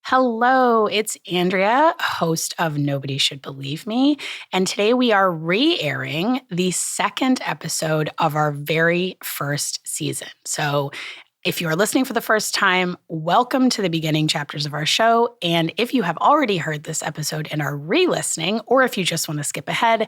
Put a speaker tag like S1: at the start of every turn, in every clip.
S1: Hello, it's Andrea, host of Nobody Should Believe Me, and today we are re-airing the second episode of our very first season. So if you are listening for the first time, welcome to the beginning chapters of our show, and if you have already heard this episode and are re-listening, or if you just want to skip ahead,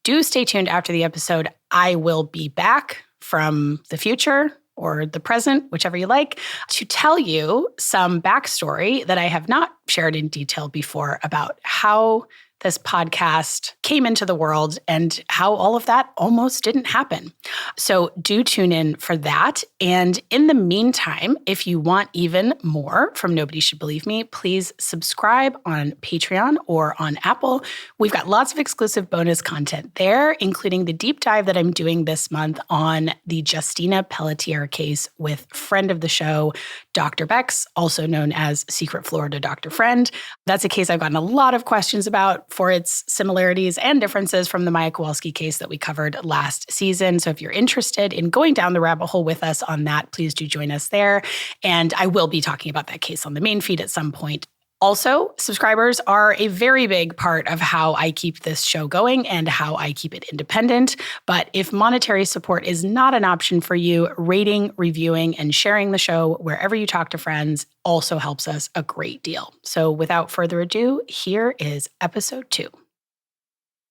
S1: do stay tuned after the episode. I will be back from the future or the present, whichever you like, to tell you some backstory that I have not shared in detail before about how this podcast came into the world and how all of that almost didn't happen. So do tune in for that. And in the meantime, if you want even more from Nobody Should Believe Me, please subscribe on Patreon or on Apple. We've got lots of exclusive bonus content there, including the deep dive that I'm doing this month on the Justina Pelletier case with friend of the show, Dr. Bex, also known as Secret Florida Dr. Friend. That's a case I've gotten a lot of questions about for its similarities and differences from the Maya Kowalski case that we covered last season. So if you're interested in going down the rabbit hole with us on that, please do join us there. And I will be talking about that case on the main feed at some point. Also, subscribers are a very big part of how I keep this show going and how I keep it independent. But if monetary support is not an option for you, rating, reviewing, and sharing the show wherever you talk to friends also helps us a great deal. So without further ado, here is episode 2.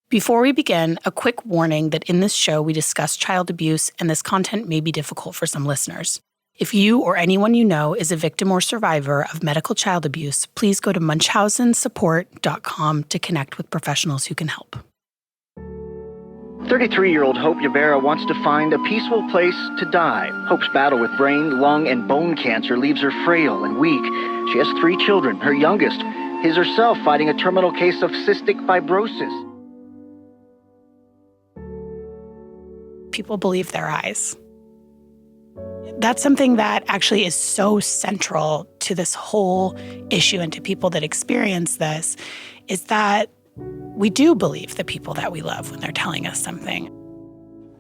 S1: Before we begin, a quick warning that in this show we discuss child abuse and this content may be difficult for some listeners. If you or anyone you know is a victim or survivor of medical child abuse, please go to munchausensupport.com to connect with professionals who can help.
S2: 33-year-old Hope Ybarra wants to find a peaceful place to die. Hope's battle with brain, lung, and bone cancer leaves her frail and weak. She has 3 children. Her youngest is herself fighting a terminal case of cystic fibrosis.
S1: People believe their eyes. That's something that actually is so central to this whole issue and to people that experience this, is that we do believe the people that we love when they're telling us something.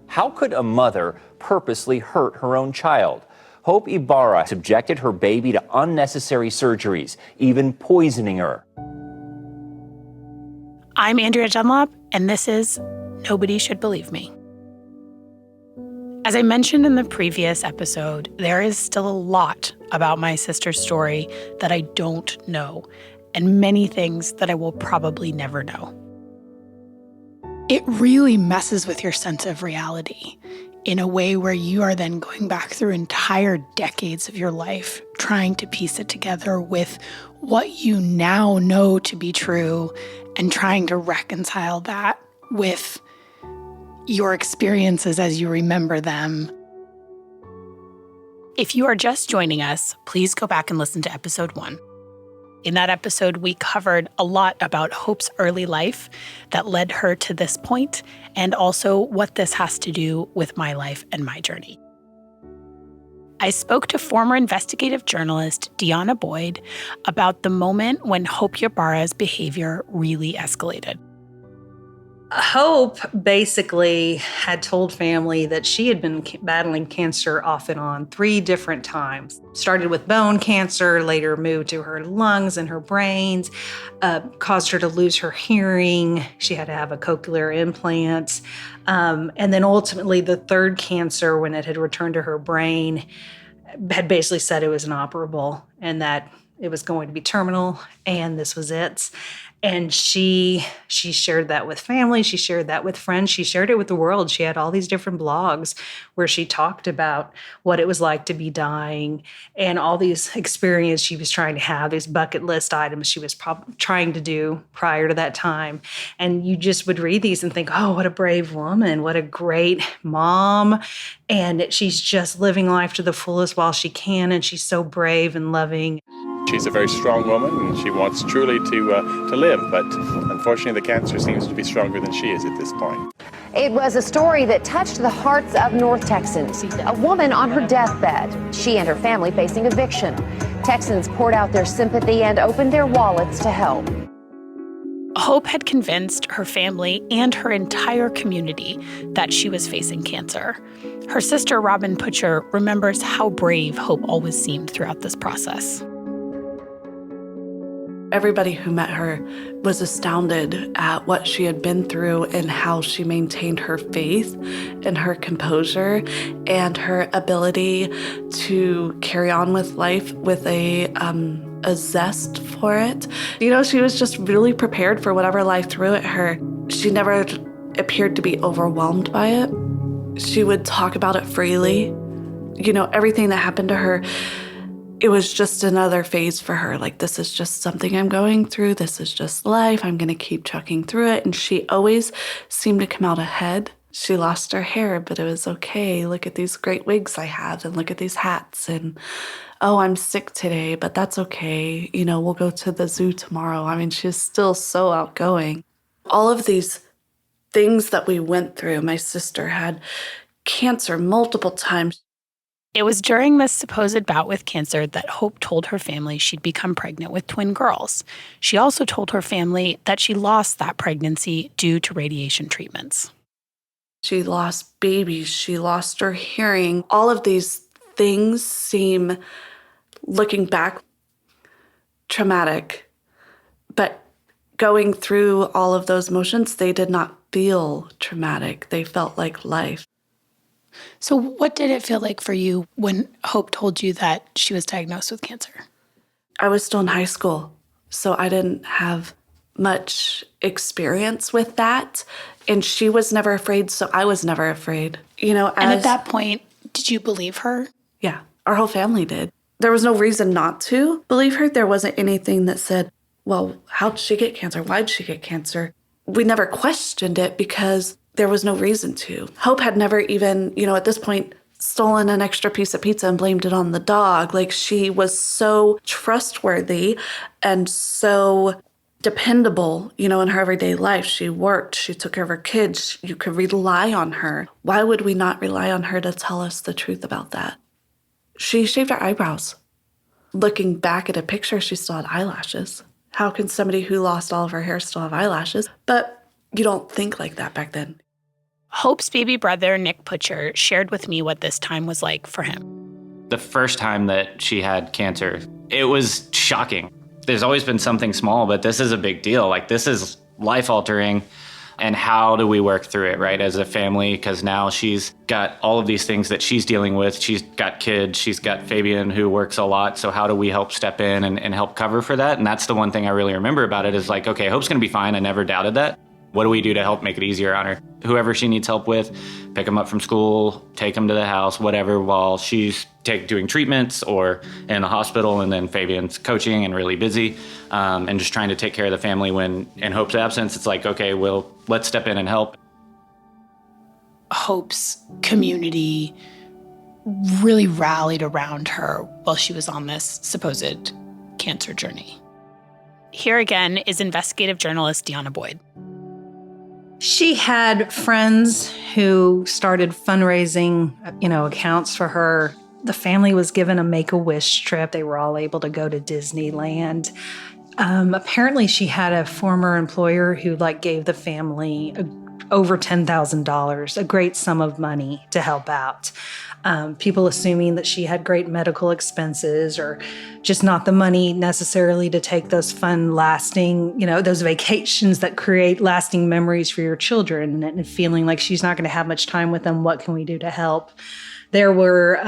S3: How could a mother purposely hurt her own child? Hope Ybarra subjected her baby to unnecessary surgeries, even poisoning her.
S1: I'm Andrea Dunlop, and this is Nobody Should Believe Me. As I mentioned in the previous episode, there is still a lot about my sister's story that I don't know, and many things that I will probably never know. It really messes with your sense of reality in a way where you are then going back through entire decades of your life, trying to piece it together with what you now know to be true and trying to reconcile that with your experiences as you remember them. If you are just joining us, please go back and listen to episode 1. In that episode, we covered a lot about Hope's early life that led her to this point, and also what this has to do with my life and my journey. I spoke to former investigative journalist Deanna Boyd about the moment when Hope Ybarra's behavior really escalated.
S4: Hope basically had told family that she had been battling cancer off and on 3 different times. Started with bone cancer, later moved to her lungs and her brains, caused her to lose her hearing. She had to have a cochlear implant. And then ultimately the 3rd cancer, when it had returned to her brain, had basically said it was inoperable and that it was going to be terminal and this was it. And she shared that with family. She shared that with friends. She shared it with the world. She had all these different blogs where she talked about what it was like to be dying and all these experiences she was trying to have, these bucket list items she was trying to do prior to that time. And you just would read these and think, oh, what a brave woman, what a great mom. And she's just living life to the fullest while she can. And she's so brave and loving.
S5: She's a very strong woman, and she wants truly to live, but unfortunately the cancer seems to be stronger than she is at this point.
S6: It was a story that touched the hearts of North Texans. A woman on her deathbed, she and her family facing eviction. Texans poured out their sympathy and opened their wallets to help.
S1: Hope had convinced her family and her entire community that she was facing cancer. Her sister, Robin Putcher, remembers how brave Hope always seemed throughout this process.
S7: Everybody who met her was astounded at what she had been through and how she maintained her faith and her composure and her ability to carry on with life with a zest for it. You know, she was just really prepared for whatever life threw at her. She never appeared to be overwhelmed by it. She would talk about it freely. You know, everything that happened to her, it was just another phase for her. Like, this is just something I'm going through. This is just life. I'm going to keep chugging through it. And she always seemed to come out ahead. She lost her hair, but it was okay. Look at these great wigs I have, and look at these hats. And, oh, I'm sick today, but that's okay. You know, we'll go to the zoo tomorrow. I mean, she's still so outgoing. All of these things that we went through, my sister had cancer multiple times.
S1: It was during this supposed bout with cancer that Hope told her family she'd become pregnant with twin girls. She also told her family that she lost that pregnancy due to radiation treatments.
S7: She lost babies. She lost her hearing. All of these things seem, looking back, traumatic. But going through all of those motions, they did not feel traumatic. They felt like life.
S1: So what did it feel like for you when Hope told you that she was diagnosed with cancer?
S7: I was still in high school, so I didn't have much experience with that. And she was never afraid, so I was never afraid. You know,
S1: and at that point, did you believe her?
S7: Yeah, our whole family did. There was no reason not to believe her. There wasn't anything that said, well, how did she get cancer? Why did she get cancer? We never questioned it because there was no reason to. Hope had never even, you know, at this point, stolen an extra piece of pizza and blamed it on the dog. Like, she was so trustworthy and so dependable, you know, in her everyday life. She worked, she took care of her kids. You could rely on her. Why would we not rely on her to tell us the truth about that? She shaved her eyebrows. Looking back at a picture, she still had eyelashes. How can somebody who lost all of her hair still have eyelashes? But you don't think like that back then.
S1: Hope's baby brother, Nick Putcher, shared with me what this time was like for him.
S8: The first time that she had cancer, it was shocking. There's always been something small, but this is a big deal. Like, this is life-altering. And how do we work through it, right, as a family? Because now she's got all of these things that she's dealing with. She's got kids. She's got Fabian, who works a lot. So how do we help step in and help cover for that? And that's the one thing I really remember about it is like, okay, Hope's going to be fine. I never doubted that. What do we do to help make it easier on her? Whoever she needs help with, pick them up from school, take them to the house, whatever, while she's doing treatments or in the hospital, and then Fabian's coaching and really busy, and just trying to take care of the family when, in Hope's absence, it's like, okay, well, let's step in and help.
S1: Hope's community really rallied around her while she was on this supposed cancer journey. Here again is investigative journalist Deanna Boyd.
S4: She had friends who started fundraising, accounts for her. The family was given a Make-A-Wish trip. They were all able to go to Disneyland. Apparently, she had a former employer who gave the family over $10,000, a great sum of money to help out. People assuming that she had great medical expenses or just not the money necessarily to take those fun, lasting, those vacations that create lasting memories for your children, and feeling like she's not going to have much time with them. What can we do to help? There were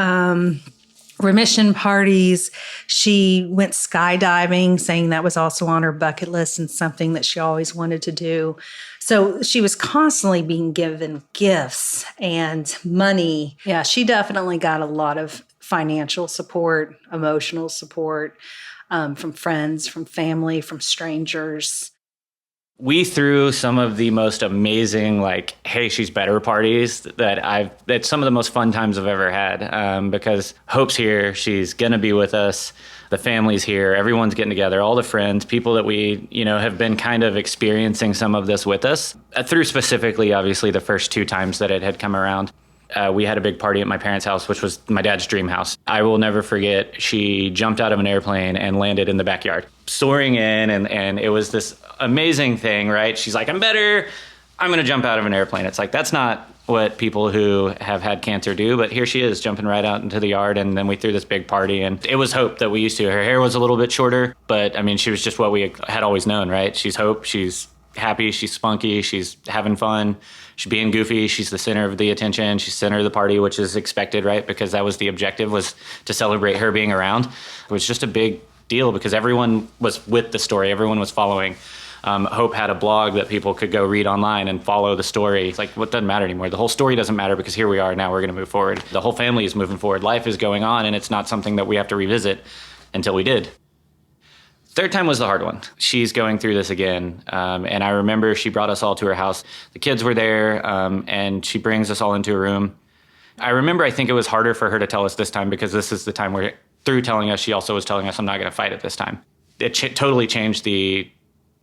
S4: remission parties. She went skydiving, saying that was also on her bucket list and something that she always wanted to do. So she was constantly being given gifts and money. Yeah, she definitely got a lot of financial support, emotional support from friends, from family, from strangers.
S8: We threw some of the most amazing, hey, she's better parties that's some of the most fun times I've ever had, because Hope's here. She's going to be with us. The family's here. Everyone's getting together, all the friends, people that we, have been kind of experiencing some of this with us through specifically, obviously, the first 2 times that it had come around. We had a big party at my parents' house, which was my dad's dream house. I will never forget, she jumped out of an airplane and landed in the backyard, soaring in, and it was this amazing thing, right? She's like, I'm better. I'm going to jump out of an airplane. It's like, that's not what people who have had cancer do, but here she is jumping right out into the yard. And then we threw this big party, and it was Hope that we used to. Her hair was a little bit shorter, but I mean, she was just what we had always known, right? She's Hope. She's happy. She's spunky. She's having fun. She's being goofy. She's the center of the attention. She's center of the party, which is expected, right? Because that was the objective, was to celebrate her being around. It was just a big deal because everyone was with the story. Everyone was following. Hope had a blog that people could go read online and follow the story. It's like, what doesn't matter anymore? The whole story doesn't matter because here we are now. We're going to move forward. The whole family is moving forward. Life is going on, and it's not something that we have to revisit until we did. Third time was the hard one. She's going through this again. And I remember she brought us all to her house. The kids were there, and she brings us all into a room. I remember I think it was harder for her to tell us this time because this is the time where, through telling us, she also was telling us, I'm not going to fight it this time. It totally changed the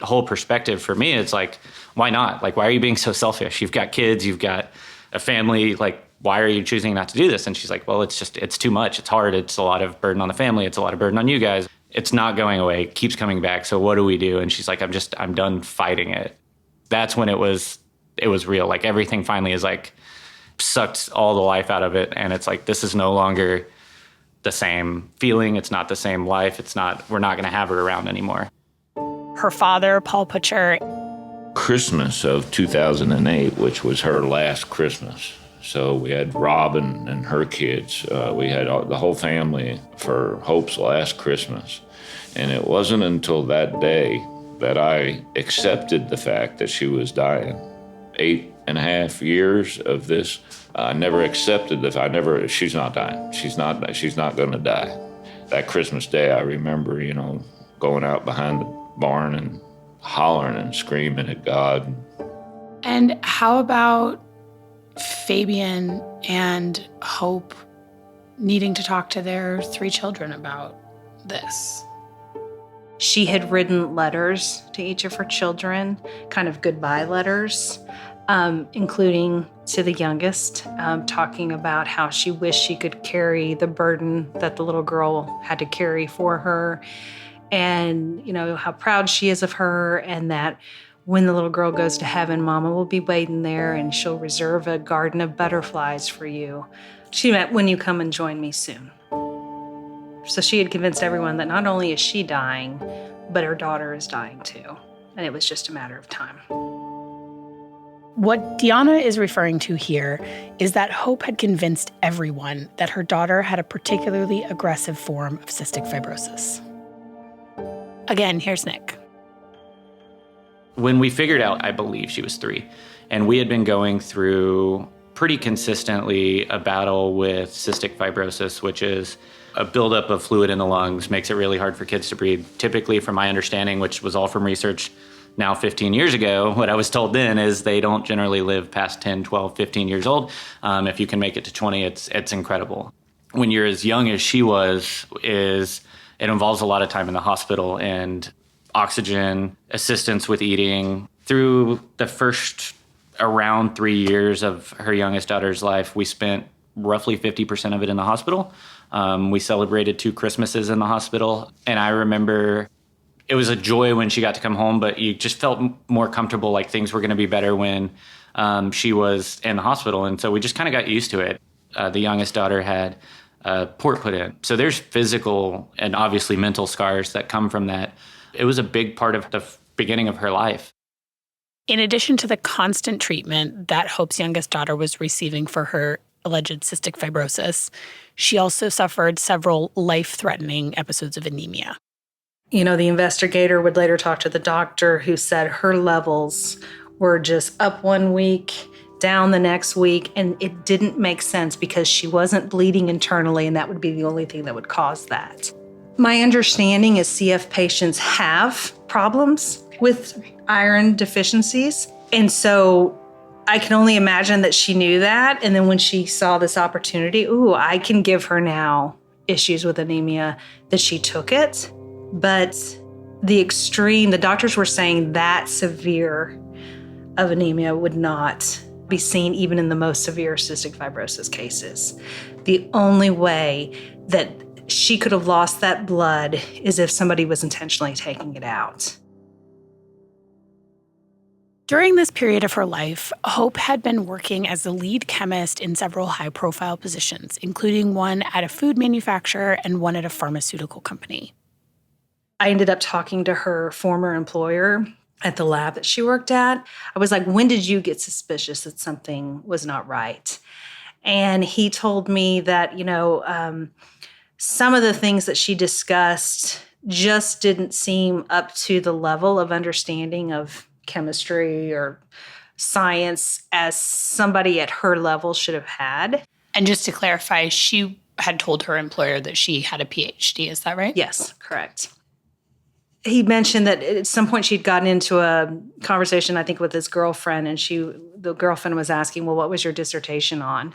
S8: whole perspective for me. It's like, why not? Like, why are you being so selfish? You've got kids, you've got a family. Like, why are you choosing not to do this? And she's like, well, it's too much. It's hard. It's a lot of burden on the family. It's a lot of burden on you guys. It's not going away. It keeps coming back. So what do we do? And she's like, I'm done fighting it. That's when it was real. Like, everything finally is like sucked all the life out of it. And it's like, this is no longer the same feeling. It's not the same life. We're not going to have her around anymore.
S1: Her father, Paul Putcher.
S9: Christmas of 2008, which was her last Christmas. So we had Robin and her kids. We had the whole family for Hope's last Christmas. And it wasn't until that day that I accepted the fact that she was dying. 8.5 years of this, I never accepted that. She's not dying. She's not going to die. That Christmas day, I remember, going out behind the barn and hollering and screaming at God.
S1: And how about Fabian and Hope needing to talk to their 3 children about this?
S4: She had written letters to each of her children, kind of goodbye letters, including to the youngest, talking about how she wished she could carry the burden that the little girl had to carry for her. And, how proud she is of her, and that when the little girl goes to heaven, Mama will be waiting there and she'll reserve a garden of butterflies for you. She meant when you come and join me soon. So she had convinced everyone that not only is she dying, but her daughter is dying too. And it was just a matter of time.
S1: What Deanna is referring to here is that Hope had convinced everyone that her daughter had a particularly aggressive form of cystic fibrosis. Again, here's Nick.
S8: When we figured out, I believe she was 3, and we had been going through pretty consistently a battle with cystic fibrosis, which is a buildup of fluid in the lungs, makes it really hard for kids to breathe. Typically, from my understanding, which was all from research now 15 years ago, what I was told then is they don't generally live past 10, 12, 15 years old. If you can make it to 20, it's incredible. When you're as young as she was, it involves a lot of time in the hospital and oxygen, assistance with eating. Through the first around 3 years of her youngest daughter's life, we spent roughly 50% of it in the hospital. We celebrated 2 Christmases in the hospital. And I remember it was a joy when she got to come home, but you just felt more comfortable, like things were going to be better when she was in the hospital. And so we just kind of got used to it. The youngest daughter had a port put in. So there's physical and obviously mental scars that come from that. It was a big part of the beginning of her life.
S1: In addition to the constant treatment that Hope's youngest daughter was receiving for her alleged cystic fibrosis, she also suffered several life-threatening episodes of anemia.
S4: The investigator would later talk to the doctor, who said her levels were just up one week, down the next week, and it didn't make sense because she wasn't bleeding internally, and that would be the only thing that would cause that. My understanding is CF patients have problems with iron deficiencies, and so I can only imagine that she knew that, and then when she saw this opportunity, I can give her now issues with anemia, that she took it. But the doctors were saying that severe of anemia would not be seen even in the most severe cystic fibrosis cases. The only way that she could have lost that blood is if somebody was intentionally taking it out.
S1: During this period of her life, Hope had been working as the lead chemist in several high-profile positions, including one at a food manufacturer and one at a pharmaceutical company.
S4: I ended up talking to her former employer at the lab that she worked at. I was like, when did you get suspicious that something was not right? And he told me that, some of the things that she discussed just didn't seem up to the level of understanding of chemistry or science as somebody at her level should have had.
S1: And just to clarify, she had told her employer that she had a PhD, is that right?
S4: Yes, correct. He mentioned that at some point she'd gotten into a conversation, I think, with his girlfriend, and the girlfriend was asking, well, what was your dissertation on?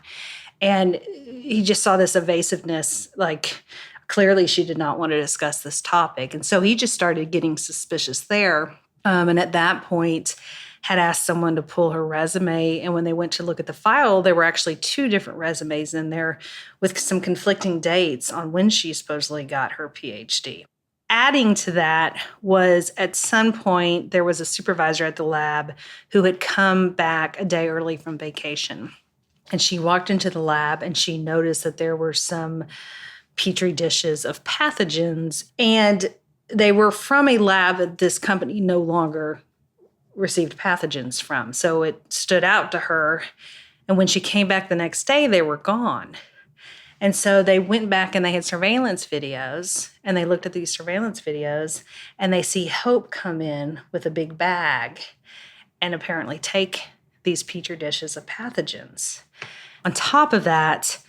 S4: And he just saw this evasiveness, like clearly she did not want to discuss this topic. And so he just started getting suspicious there. And at that point, had asked someone to pull her resume. And when they went to look at the file, there were actually 2 different resumes in there with some conflicting dates on when she supposedly got her PhD. Adding to that was at some point, there was a supervisor at the lab who had come back a day early from vacation. And she walked into the lab and she noticed that there were some petri dishes of pathogens, and they were from a lab that this company no longer received pathogens from. So it stood out to her. And when she came back the next day, they were gone. And so they went back and they had surveillance videos, and they looked at these surveillance videos, and they see Hope come in with a big bag and apparently take these petri dishes of pathogens. On top of that,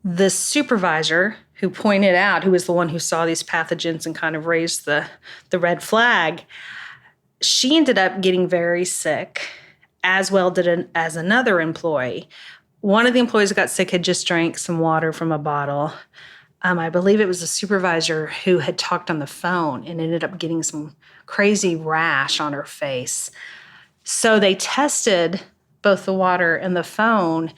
S4: the supervisor who pointed out, who was the one who saw these pathogens and kind of raised the red flag, she ended up getting very sick, as well did as another employee. One of the employees that got sick had just drank some water from a bottle. I believe it was the supervisor who had talked on the phone and ended up getting some crazy rash on her face. So they tested both the water and the phone,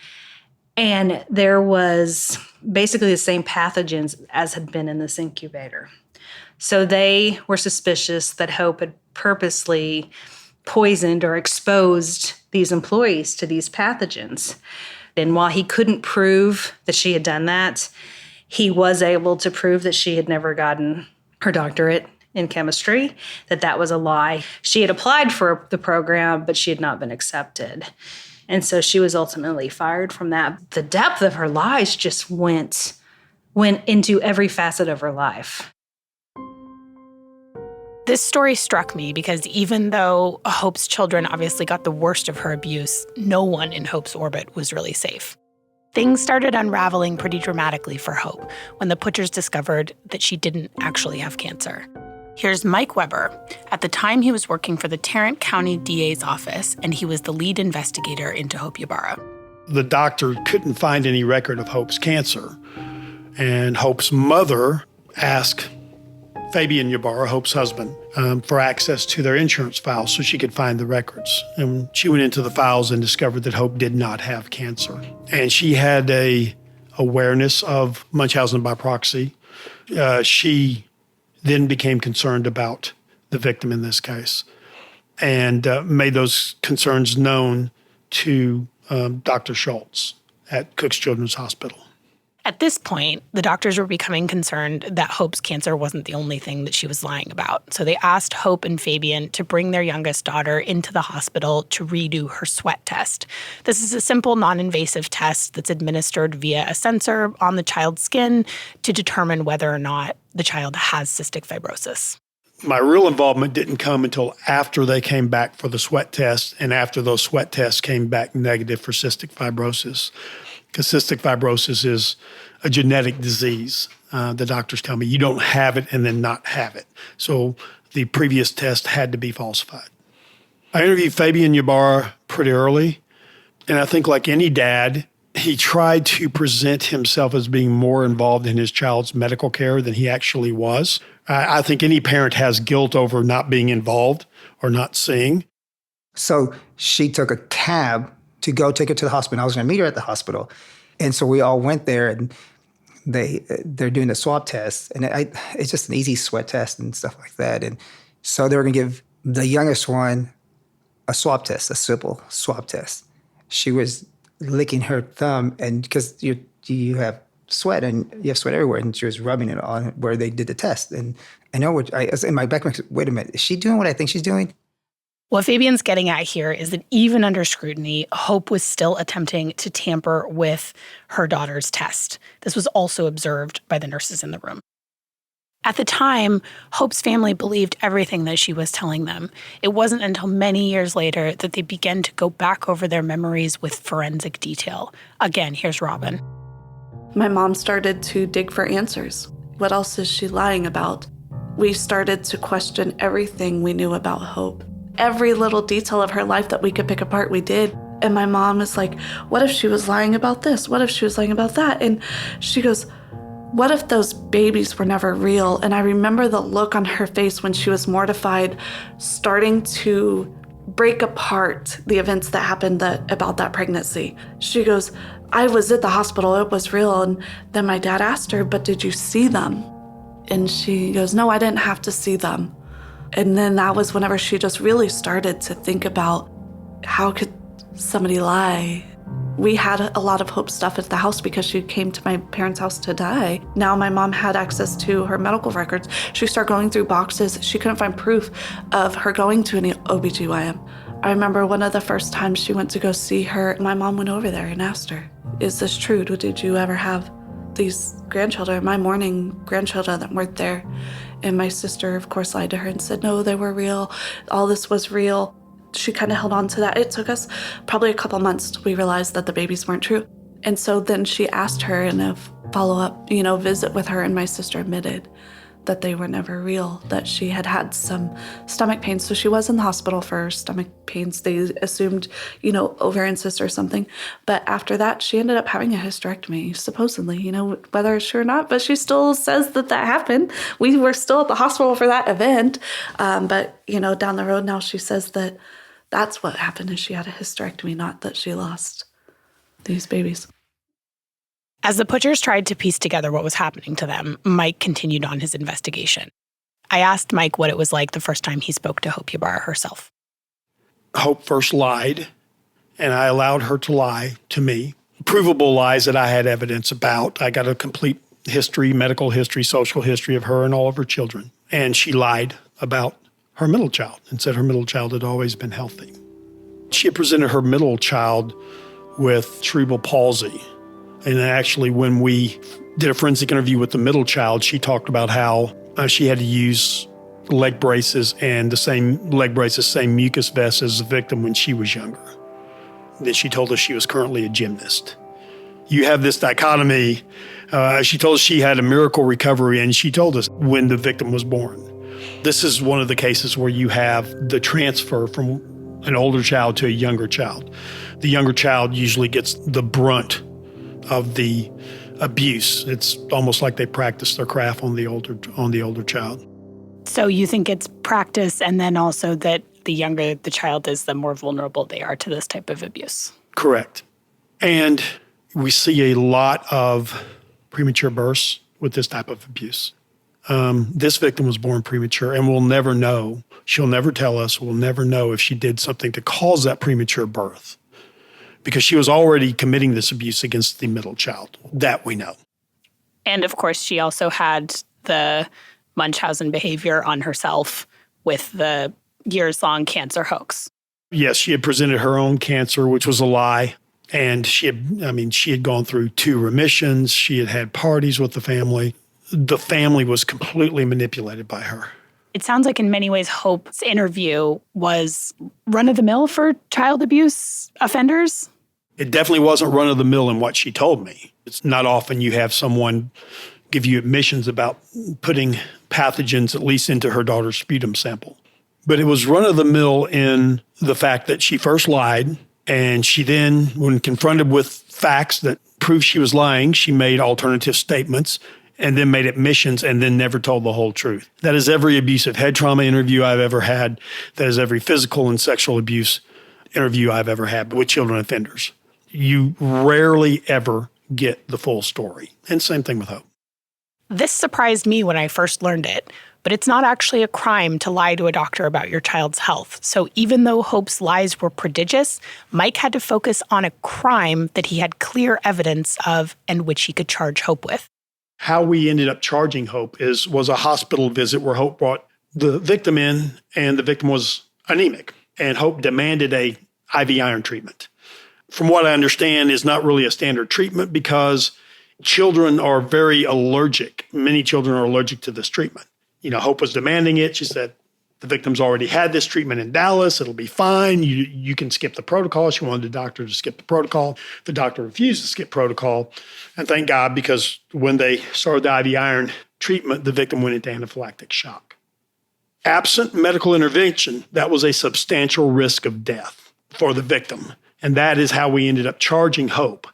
S4: and there was basically the same pathogens as had been in this incubator. So they were suspicious that Hope had purposely poisoned or exposed these employees to these pathogens. And while he couldn't prove that she had done that, he was able to prove that she had never gotten her doctorate in chemistry, that was a lie. She had applied for the program, but she had not been accepted. And so she was ultimately fired from that. The depth of her lies just went into every facet of her life.
S1: This story struck me because even though Hope's children obviously got the worst of her abuse, no one in Hope's orbit was really safe. Things started unraveling pretty dramatically for Hope when the Putchers discovered that she didn't actually have cancer. Here's Mike Weber. At the time, he was working for the Tarrant County DA's office, and he was the lead investigator into Hope Ybarra.
S10: The doctor couldn't find any record of Hope's cancer, and Hope's mother asked Fabian Ybarra, Hope's husband, for access to their insurance files so she could find the records. And she went into the files and discovered that Hope did not have cancer. And she had a awareness of Munchausen by proxy. She then became concerned about the victim in this case and made those concerns known to Dr. Schultz at Cook's Children's Hospital.
S1: At this point, the doctors were becoming concerned that Hope's cancer wasn't the only thing that she was lying about. So they asked Hope and Fabian to bring their youngest daughter into the hospital to redo her sweat test. This is a simple, non-invasive test that's administered via a sensor on the child's skin to determine whether or not the child has cystic fibrosis.
S10: My real involvement didn't come until after they came back for the sweat test and after those sweat tests came back negative for cystic fibrosis. Because cystic fibrosis is a genetic disease. The doctors tell me you don't have it and then not have it. So the previous test had to be falsified. I interviewed Fabian Ybarra pretty early, and I think like any dad, he tried to present himself as being more involved in his child's medical care than he actually was. I think any parent has guilt over not being involved or not seeing.
S11: So she took a cab to go take her to the hospital. I was going to meet her at the hospital. And so we all went there, and they're doing the swab test. And it's just an easy sweat test and stuff like that. And so they were going to give the youngest one a swab test, a simple swab test. She was licking her thumb, and because you have sweat and you have sweat everywhere, and she was rubbing it on where they did the test. And I know I was in my back, wait a minute, is she doing what I think she's doing?
S1: What Fabian's getting at here is that even under scrutiny, Hope was still attempting to tamper with her daughter's test. This was also observed by the nurses in the room. At the time, Hope's family believed everything that she was telling them. It wasn't until many years later that they began to go back over their memories with forensic detail. Again, here's Robin.
S7: My mom started to dig for answers. What else is she lying about? We started to question everything we knew about Hope. Every little detail of her life that we could pick apart, we did. And my mom was like, what if she was lying about this? What if she was lying about that? And she goes, what if those babies were never real? And I remember the look on her face when she was mortified, starting to break apart the events that happened about that pregnancy. She goes, I was at the hospital, it was real. And then my dad asked her, but did you see them? And she goes, no, I didn't have to see them. And then that was whenever she just really started to think about, how could somebody lie? We had a lot of Hope stuff at the house because she came to my parents' house to die. Now my mom had access to her medical records. She started going through boxes. She couldn't find proof of her going to any OBGYN. I remember one of the first times she went to go see her, my mom went over there and asked her, is this true? Did you ever have these grandchildren, my mourning grandchildren that weren't there? And my sister, of course, lied to her and said, no, they were real. All this was real. She kind of held on to that. It took us probably a couple months till we realized that the babies weren't true. And so then she asked her in a follow-up, visit with her, and my sister admitted that they were never real, that she had had some stomach pains. So she was in the hospital for stomach pains. They assumed, ovarian cyst or something. But after that, she ended up having a hysterectomy, supposedly, whether it's true or not. But she still says that happened. We were still at the hospital for that event. But, down the road now, she says that that's what happened, is she had a hysterectomy, not that she lost these babies.
S1: As the Putchers tried to piece together what was happening to them, Mike continued on his investigation. I asked Mike what it was like the first time he spoke to Hope Ybarra herself.
S10: Hope first lied, and I allowed her to lie to me. Provable lies that I had evidence about. I got a complete history, medical history, social history of her and all of her children. And she lied about her middle child and said her middle child had always been healthy. She had presented her middle child with cerebral palsy. And actually, when we did a forensic interview with the middle child, she talked about how she had to use leg braces and the same leg braces, same mucus vest as the victim when she was younger. Then she told us she was currently a gymnast. You have this dichotomy. She told us she had a miracle recovery, and she told us when the victim was born. This is one of the cases where you have the transfer from an older child to a younger child. The younger child usually gets the brunt of the abuse. It's almost like they practice their craft on the older child.
S1: So you think it's practice, and then also that the younger the child is, the more vulnerable they are to this type of abuse?
S10: Correct. And we see a lot of premature births with this type of abuse. This victim was born premature, and we'll never know. She'll never tell us. We'll never know if she did something to cause that premature birth, because she was already committing this abuse against the middle child. That we know.
S1: And of course, she also had the Munchausen behavior on herself with the years-long cancer hoax.
S10: Yes, she had presented her own cancer, which was a lie. And she had gone through 2 remissions. She had had parties with the family. The family was completely manipulated by her.
S1: It sounds like in many ways Hope's interview was run-of-the-mill for child abuse offenders.
S10: It definitely wasn't run-of-the-mill in what she told me. It's not often you have someone give you admissions about putting pathogens at least into her daughter's sputum sample. But it was run-of-the-mill in the fact that she first lied, and she then, when confronted with facts that proved she was lying, she made alternative statements and then made admissions and then never told the whole truth. That is every abusive head trauma interview I've ever had. That is every physical and sexual abuse interview I've ever had with children offenders. You rarely ever get the full story. And same thing with Hope.
S1: This surprised me when I first learned it, but it's not actually a crime to lie to a doctor about your child's health. So even though Hope's lies were prodigious, Mike had to focus on a crime that he had clear evidence of and which he could charge Hope with.
S10: How we ended up charging Hope was a hospital visit where Hope brought the victim in, and the victim was anemic, and Hope demanded a IV iron treatment. From what I understand, is not really a standard treatment because children are very allergic. Many children are allergic to this treatment. Hope was demanding it. She said, the victim's already had this treatment in Dallas. It'll be fine. You can skip the protocol. She wanted the doctor to skip the protocol. The doctor refused to skip protocol. And thank God, because when they started the IV iron treatment, the victim went into anaphylactic shock. Absent medical intervention, that was a substantial risk of death for the victim. And that is how we ended up charging Hope,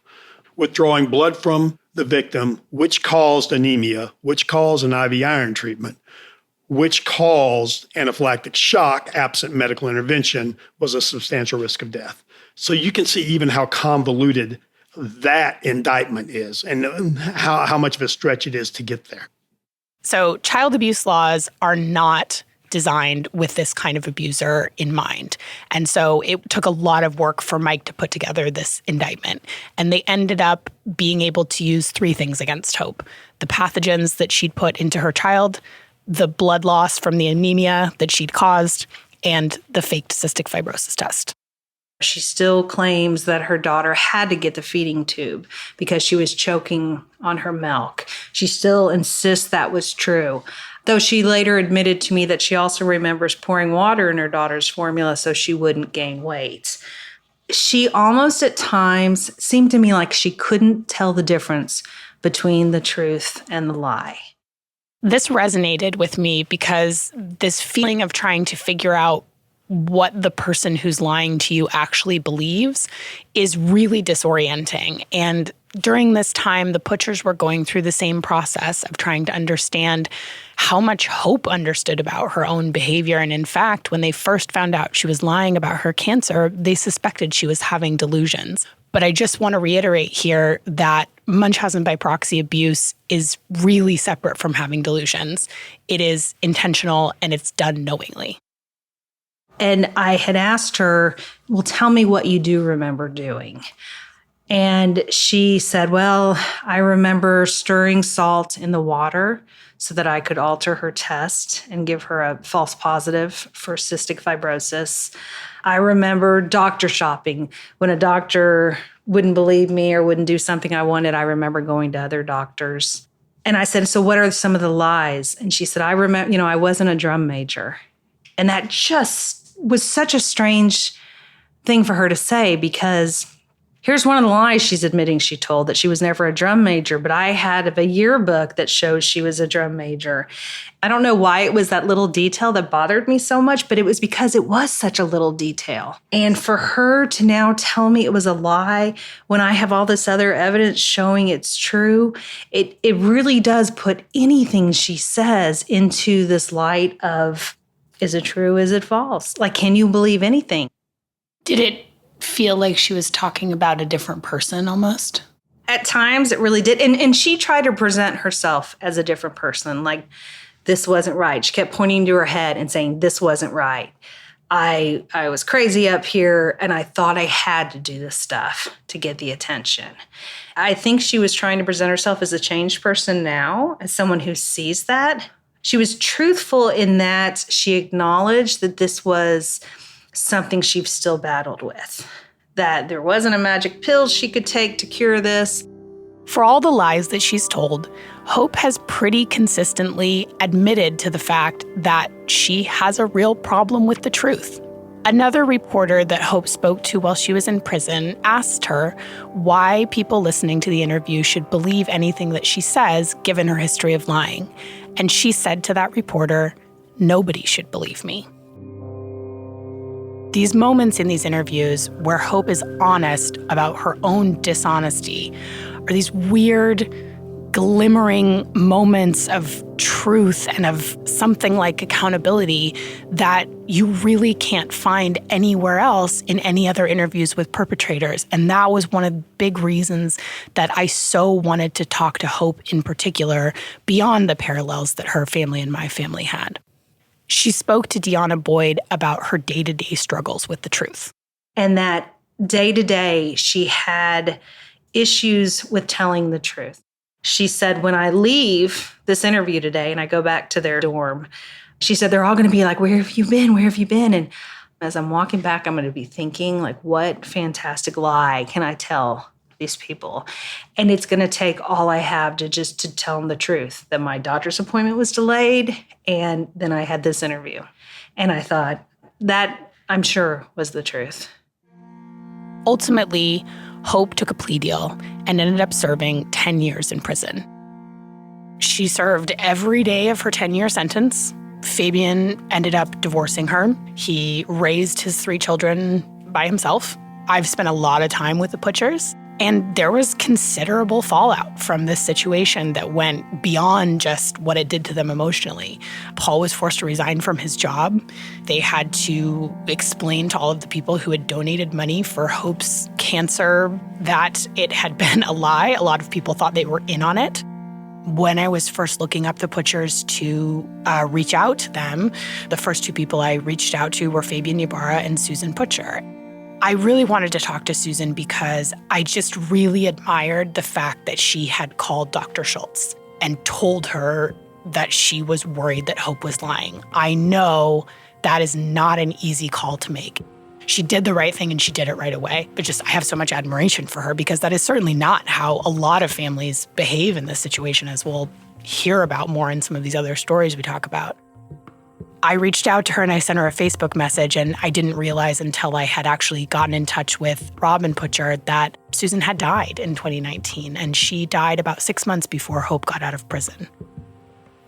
S10: withdrawing blood from the victim, which caused anemia, which caused an IV iron treatment, which caused anaphylactic shock, absent medical intervention, was a substantial risk of death. So you can see even how convoluted that indictment is and how much of a stretch it is to get there.
S1: So child abuse laws are not designed with this kind of abuser in mind. And so it took a lot of work for Mike to put together this indictment. And they ended up being able to use three things against Hope: the pathogens that she'd put into her child, the blood loss from the anemia that she'd caused, and the faked cystic fibrosis test.
S4: She still claims that her daughter had to get the feeding tube because she was choking on her milk. She still insists that was true, though she later admitted to me that she also remembers pouring water in her daughter's formula so she wouldn't gain weight. She almost at times seemed to me like she couldn't tell the difference between the truth and the lie.
S1: This resonated with me because this feeling of trying to figure out what the person who's lying to you actually believes is really disorienting. And during this time, the Putchers were going through the same process of trying to understand how much Hope understood about her own behavior. And in fact, when they first found out she was lying about her cancer, they suspected she was having delusions. But I just want to reiterate here that Munchausen by proxy abuse is really separate from having delusions. It is intentional and it's done knowingly.
S4: And I had asked her, well, tell me what you do remember doing. And she said, well, I remember stirring salt in the water so that I could alter her test and give her a false positive for cystic fibrosis. I remember doctor shopping. When a doctor wouldn't believe me or wouldn't do something I wanted, I remember going to other doctors. And I said, so what are some of the lies? And she said, I remember, I wasn't a drum major. And that just was such a strange thing for her to say, because here's one of the lies she's admitting she told, that she was never a drum major, but I had a yearbook that shows she was a drum major. I don't know why it was that little detail that bothered me so much, but it was because it was such a little detail. And for her to now tell me it was a lie when I have all this other evidence showing it's true, it really does put anything she says into this light of, is it true? Is it false? Like, can you believe anything?
S1: Did it feel like she was talking about a different person almost?
S4: At times it really did. And she tried to present herself as a different person. Like, this wasn't right. She kept pointing to her head and saying, this wasn't right. I was crazy up here and I thought I had to do this stuff to get the attention. I think she was trying to present herself as a changed person now, as someone who sees that. She was truthful in that she acknowledged that this was something she still battled with, that there wasn't a magic pill she could take to cure this.
S1: For all the lies that she's told, Hope has pretty consistently admitted to the fact that she has a real problem with the truth. Another reporter that Hope spoke to while she was in prison asked her why people listening to the interview should believe anything that she says, given her history of lying. And she said to that reporter, nobody should believe me. These moments in these interviews where Hope is honest about her own dishonesty are these weird glimmering moments of truth and of something like accountability that you really can't find anywhere else in any other interviews with perpetrators. And that was one of the big reasons that I so wanted to talk to Hope in particular, beyond the parallels that her family and my family had. She spoke to Deanna Boyd about her day-to-day struggles with the truth.
S4: And that day-to-day, she had issues with telling the truth. She said, when I leave this interview today and I go back to their dorm, she said, they're all going to be like, where have you been? Where have you been? And as I'm walking back, I'm going to be thinking, like, what fantastic lie can I tell these people? And it's going to take all I have to tell them the truth, that my doctor's appointment was delayed. And then I had this interview. And I thought that, I'm sure, was the truth.
S1: Ultimately, Hope took a plea deal and ended up serving 10 years in prison. She served every day of her 10-year sentence. Fabian ended up divorcing her. He raised his 3 children by himself. I've spent a lot of time with the Putchers, and there was considerable fallout from this situation that went beyond just what it did to them emotionally. Paul was forced to resign from his job. They had to explain to all of the people who had donated money for Hope's cancer that it had been a lie. A lot of people thought they were in on it. When I was first looking up the Putchers to reach out to them, the first 2 people I reached out to were Fabian Ybarra and Susan Putcher. I really wanted to talk to Susan because I just really admired the fact that she had called Dr. Schultz and told her that she was worried that Hope was lying. I know that is not an easy call to make. She did the right thing and she did it right away. But I have so much admiration for her because that is certainly not how a lot of families behave in this situation, as we'll hear about more in some of these other stories we talk about. I reached out to her and I sent her a Facebook message, and I didn't realize until I had actually gotten in touch with Robin Putcher that Susan had died in 2019, and she died about 6 months before Hope got out of prison.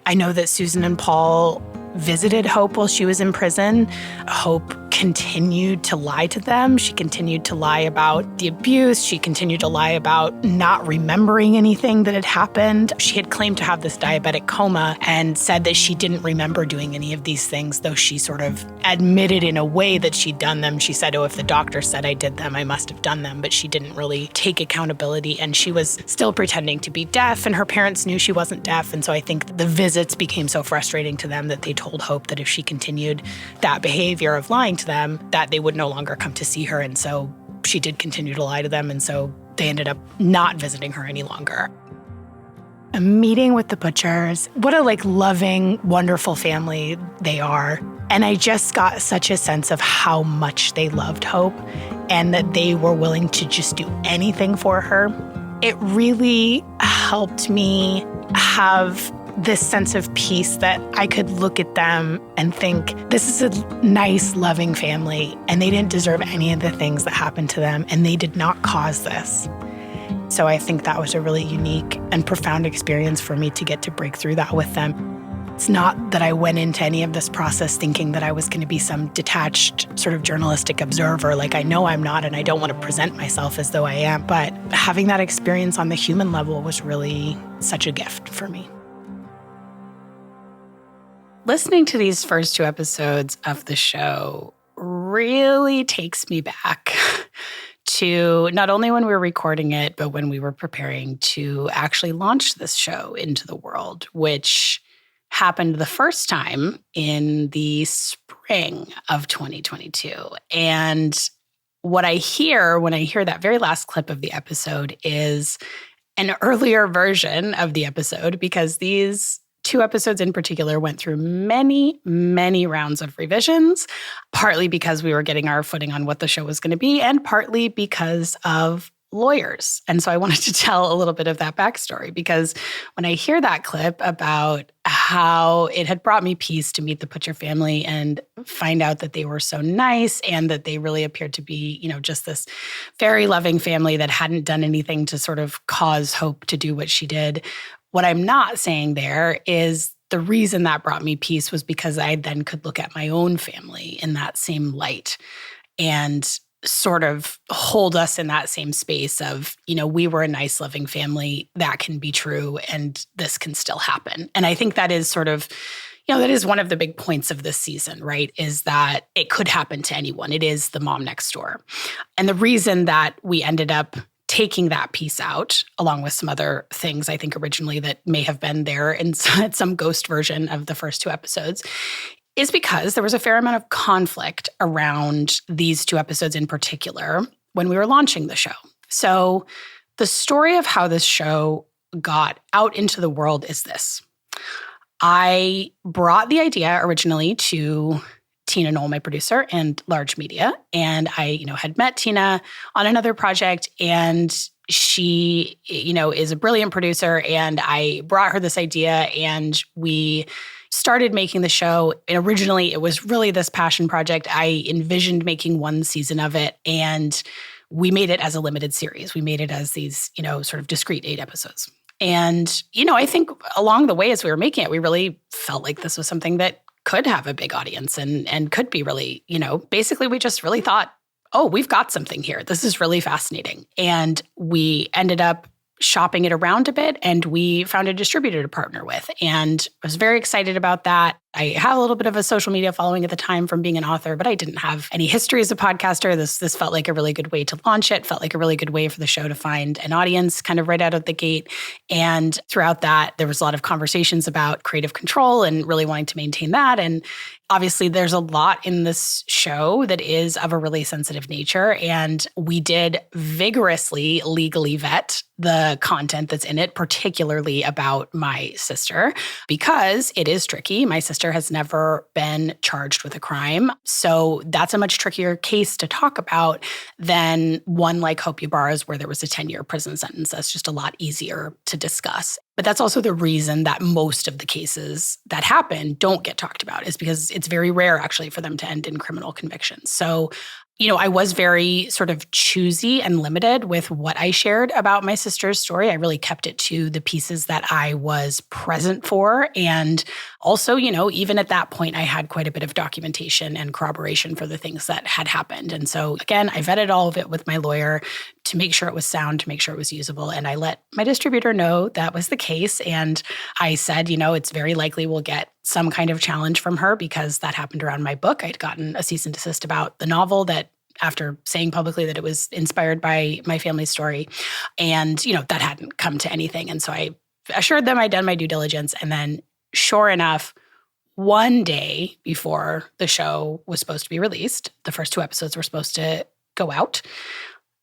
S1: I know that Susan and Paul visited Hope while she was in prison. Hope continued to lie to them. She continued to lie about the abuse. She continued to lie about not remembering anything that had happened. She had claimed to have this diabetic coma and said that she didn't remember doing any of these things, though she sort of admitted in a way that she'd done them. She said, oh, if the doctor said I did them, I must have done them, but she didn't really take accountability. And she was still pretending to be deaf, and her parents knew she wasn't deaf. And so I think the visits became so frustrating to them that they told Hope that if she continued that behavior of lying to them, that they would no longer come to see her. And so she did continue to lie to them. And so they ended up not visiting her any longer. A meeting with the Putchers, what a loving, wonderful family they are. And I just got such a sense of how much they loved Hope and that they were willing to just do anything for her. It really helped me have this sense of peace that I could look at them and think, this is a nice, loving family, and they didn't deserve any of the things that happened to them, and they did not cause this. So I think that was a really unique and profound experience for me to get to break through that with them. It's not that I went into any of this process thinking that I was going to be some detached sort of journalistic observer. I know I'm not, and I don't want to present myself as though I am, but having that experience on the human level was really such a gift for me. Listening to these first 2 episodes of the show really takes me back to not only when we were recording it, but when we were preparing to actually launch this show into the world, which happened the first time in the spring of 2022. And what I hear when I hear that very last clip of the episode is an earlier version of the episode, because these 2 episodes in particular went through many, many rounds of revisions, partly because we were getting our footing on what the show was going to be, and partly because of lawyers. And so I wanted to tell a little bit of that backstory, because when I hear that clip about how it had brought me peace to meet the Putcher family and find out that they were so nice and that they really appeared to be, just this very loving family that hadn't done anything to sort of cause Hope to do what she did. What I'm not saying there is the reason that brought me peace was because I then could look at my own family in that same light. And sort of hold us in that same space of, we were a nice, loving family. That can be true, and this can still happen. And I think that is sort of, that is one of the big points of this season, right? Is that it could happen to anyone. It is the mom next door. And the reason that we ended up taking that piece out, along with some other things, I think originally that may have been there in some ghost version of the first 2 episodes, is because there was a fair amount of conflict around these 2 episodes in particular when we were launching the show. So the story of how this show got out into the world is this. I brought the idea originally to Tina Knoll, my producer, and Large Media. And I, had met Tina on another project, and she, is a brilliant producer. And I brought her this idea, and we started making the show. And originally, it was really this passion project. I envisioned making 1 season of it, and we made it as a limited series. We made it as these, sort of discrete 8 episodes. And, I think along the way as we were making it, we really felt like this was something that could have a big audience and could be really, basically we just really thought, oh, we've got something here. This is really fascinating. And we ended up shopping it around a bit, and we found a distributor to partner with. And I was very excited about that. I had a little bit of a social media following at the time from being an author, but I didn't have any history as a podcaster. This felt like a really good way to launch it, felt like a really good way for the show to find an audience kind of right out of the gate. And throughout that, there was a lot of conversations about creative control and really wanting to maintain that. And obviously, there's a lot in this show that is of a really sensitive nature. And we did vigorously legally vet the content that's in it, particularly about my sister, because it is tricky. My sister has never been charged with a crime. So that's a much trickier case to talk about than one like Hope Ybarra's, where there was a 10-year prison sentence. That's just a lot easier to discuss. But that's also the reason that most of the cases that happen don't get talked about, is because it's very rare actually for them to end in criminal convictions. So, I was very sort of choosy and limited with what I shared about my sister's story. I really kept it to the pieces that I was present for. And also, even at that point, I had quite a bit of documentation and corroboration for the things that had happened. And so again, I vetted all of it with my lawyer to make sure it was sound, to make sure it was usable. And I let my distributor know that was the case. And I said, it's very likely we'll get some kind of challenge from her, because that happened around my book. I'd gotten a cease and desist about the novel, that after saying publicly that it was inspired by my family's story. And, that hadn't come to anything. And so I assured them I'd done my due diligence. And then sure enough, one day before the show was supposed to be released, the first 2 episodes were supposed to go out.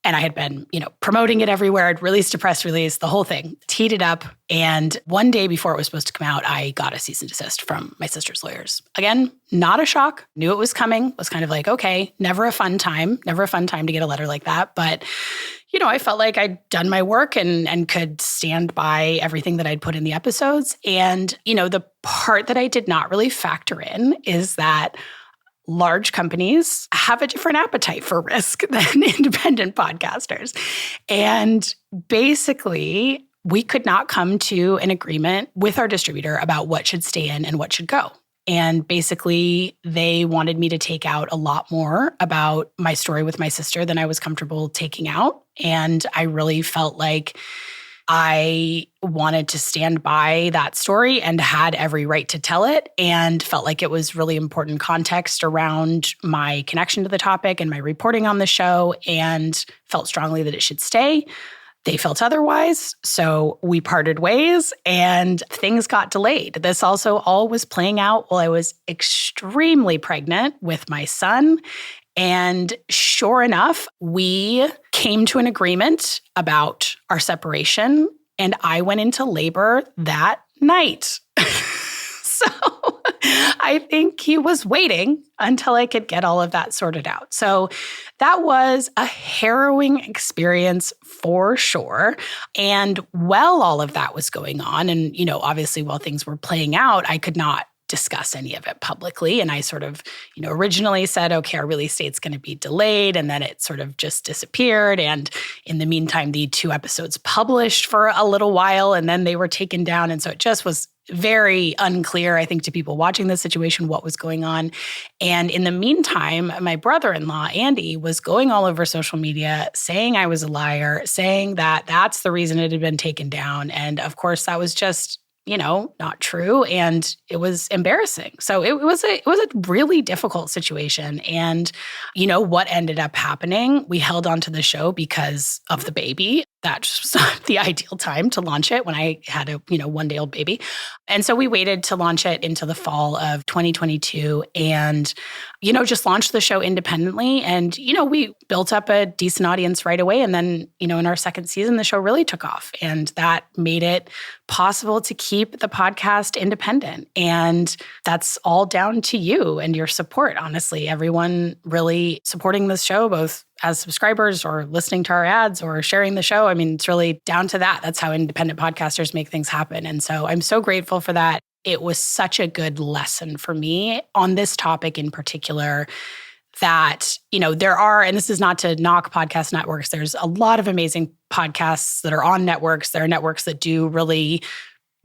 S1: And I had been, promoting it everywhere. I'd released a press release, the whole thing, teed it up. And one day before it was supposed to come out, I got a cease and desist from my sister's lawyers. Again, not a shock. Knew it was coming. Was kind of like, okay, never a fun time to get a letter like that. But, I felt like I'd done my work and could stand by everything that I'd put in the episodes. And, the part that I did not really factor in is that large companies have a different appetite for risk than independent podcasters. And basically, we could not come to an agreement with our distributor about what should stay in and what should go. And basically, they wanted me to take out a lot more about my story with my sister than I was comfortable taking out. And I really felt like I wanted to stand by that story and had every right to tell it, and felt like it was really important context around my connection to the topic and my reporting on the show, and felt strongly that it should stay. They felt otherwise, so we parted ways and things got delayed. This also all was playing out while I was extremely pregnant with my son. And sure enough, we came to an agreement about our separation, and I went into labor that night. So I think he was waiting until I could get all of that sorted out. So that was a harrowing experience for sure. And while all of that was going on, and, obviously while things were playing out, I could not discuss any of it publicly. And I sort of, originally said, okay, our release date's going to be delayed. And then it sort of just disappeared. And in the meantime, the 2 episodes published for a little while, and then they were taken down. And so it just was very unclear, I think, to people watching this situation, what was going on. And in the meantime, my brother-in-law, Andy, was going all over social media saying I was a liar, saying that that's the reason it had been taken down. And of course, that was just, not true. And it was embarrassing. So it was a really difficult situation. And, what ended up happening, we held on to the show because of the baby. That's the ideal time to launch it when I had a, 1-day-old baby. And so we waited to launch it into the fall of 2022 and, just launched the show independently. And, we built up a decent audience right away. And then, in our second season, the show really took off. And that made it possible to keep the podcast independent. And that's all down to you and your support, honestly. Everyone really supporting this show, both as subscribers or listening to our ads or sharing the show. I mean, it's really down to that. That's how independent podcasters make things happen. And so I'm so grateful for that. It was such a good lesson for me on this topic in particular that, there are, and this is not to knock podcast networks, there's a lot of amazing podcasts that are on networks. There are networks that do really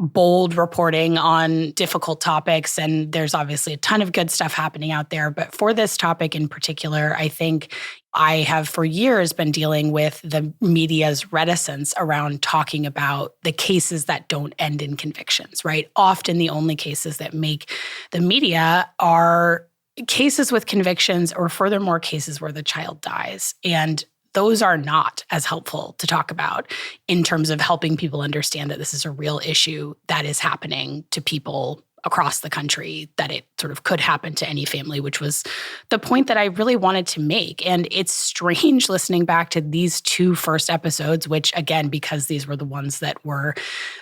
S1: bold reporting on difficult topics. And there's obviously a ton of good stuff happening out there. But for this topic in particular, I think I have for years been dealing with the media's reticence around talking about the cases that don't end in convictions, right? Often the only cases that make the media are cases with convictions or furthermore cases where the child dies. And those are not as helpful to talk about in terms of helping people understand that this is a real issue that is happening to people across the country, that it sort of could happen to any family, which was the point that I really wanted to make. And it's strange listening back to these 2 first episodes, which again, because these were the ones that were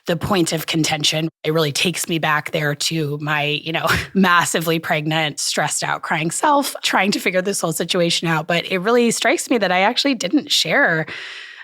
S1: the point of contention, it really takes me back there to my, massively pregnant, stressed out, crying self, trying to figure this whole situation out. But it really strikes me that I actually didn't share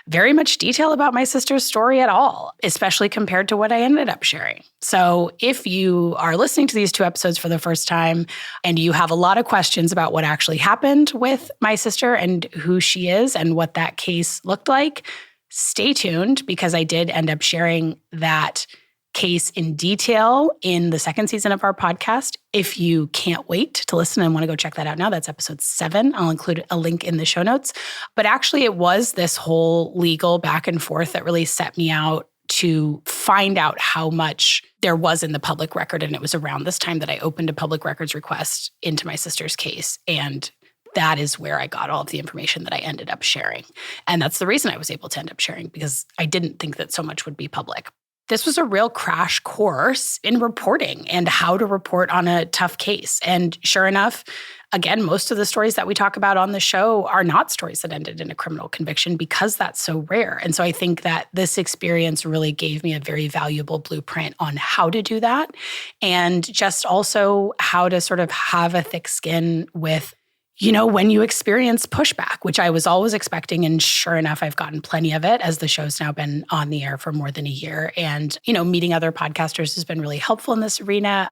S1: very much detail about my sister's story at all, especially compared to what I ended up sharing. So if you are listening to these 2 episodes for the first time and you have a lot of questions about what actually happened with my sister and who she is and what that case looked like, stay tuned because I did end up sharing that case in detail in the second season of our podcast. If you can't wait to listen and want to go check that out now, that's episode 7. I'll include a link in the show notes. But actually, it was this whole legal back and forth that really set me out to find out how much there was in the public record. And it was around this time that I opened a public records request into my sister's case. And that is where I got all of the information that I ended up sharing. And that's the reason I was able to end up sharing, because I didn't think that so much would be public. This was a real crash course in reporting and how to report on a tough case. And sure enough, again, most of the stories that we talk about on the show are not stories that ended in a criminal conviction because that's so rare. And so I think that this experience really gave me a very valuable blueprint on how to do that and just also how to sort of have a thick skin with when you experience pushback, which I was always expecting. And sure enough, I've gotten plenty of it as the show's now been on the air for more than a year. And, meeting other podcasters has been really helpful in this arena.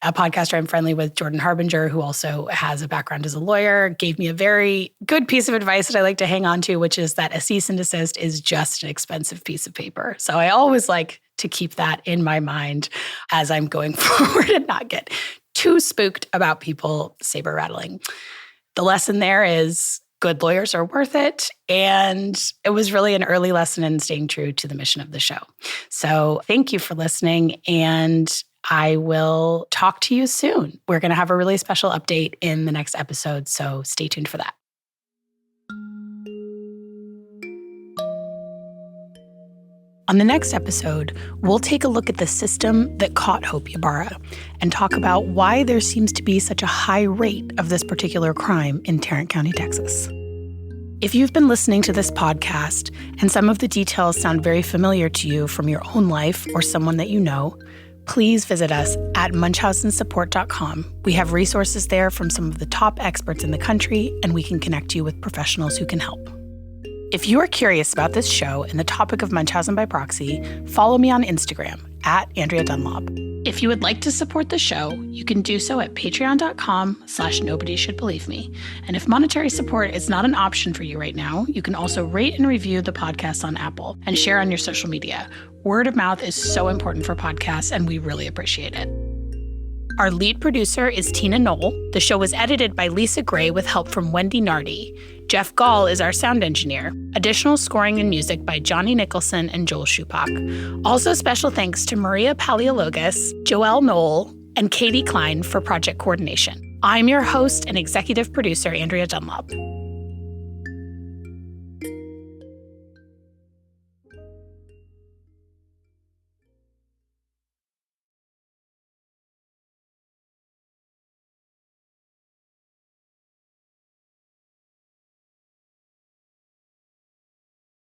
S1: A podcaster I'm friendly with, Jordan Harbinger, who also has a background as a lawyer, gave me a very good piece of advice that I like to hang on to, which is that a cease and desist is just an expensive piece of paper. So I always like to keep that in my mind as I'm going forward and not get too spooked about people saber rattling. The lesson there is good lawyers are worth it. And it was really an early lesson in staying true to the mission of the show. So thank you for listening. And I will talk to you soon. We're going to have a really special update in the next episode. So stay tuned for that. On the next episode, we'll take a look at the system that caught Hope Ybarra and talk about why there seems to be such a high rate of this particular crime in Tarrant County, Texas. If you've been listening to this podcast and some of the details sound very familiar to you from your own life or someone that you know, please visit us at munchausensupport.com. We have resources there from some of the top experts in the country, and we can connect you with professionals who can help. If you are curious about this show and the topic of Munchausen by proxy, follow me on Instagram at Andrea Dunlop. If you would like to support the show, you can do so at patreon.com/nobodysshouldbelieveme. And if monetary support is not an option for you right now, you can also rate and review the podcast on Apple and share on your social media. Word of mouth is so important for podcasts, and we really appreciate it. Our lead producer is Tina Knoll. The show was edited by Lisa Gray with help from Wendy Nardi. Jeff Gall is our sound engineer. Additional scoring and music by Johnny Nicholson and Joel Shupak. Also special thanks to Maria Paleologos, Joelle Knoll, and Katie Klein for project coordination. I'm your host and executive producer, Andrea Dunlop.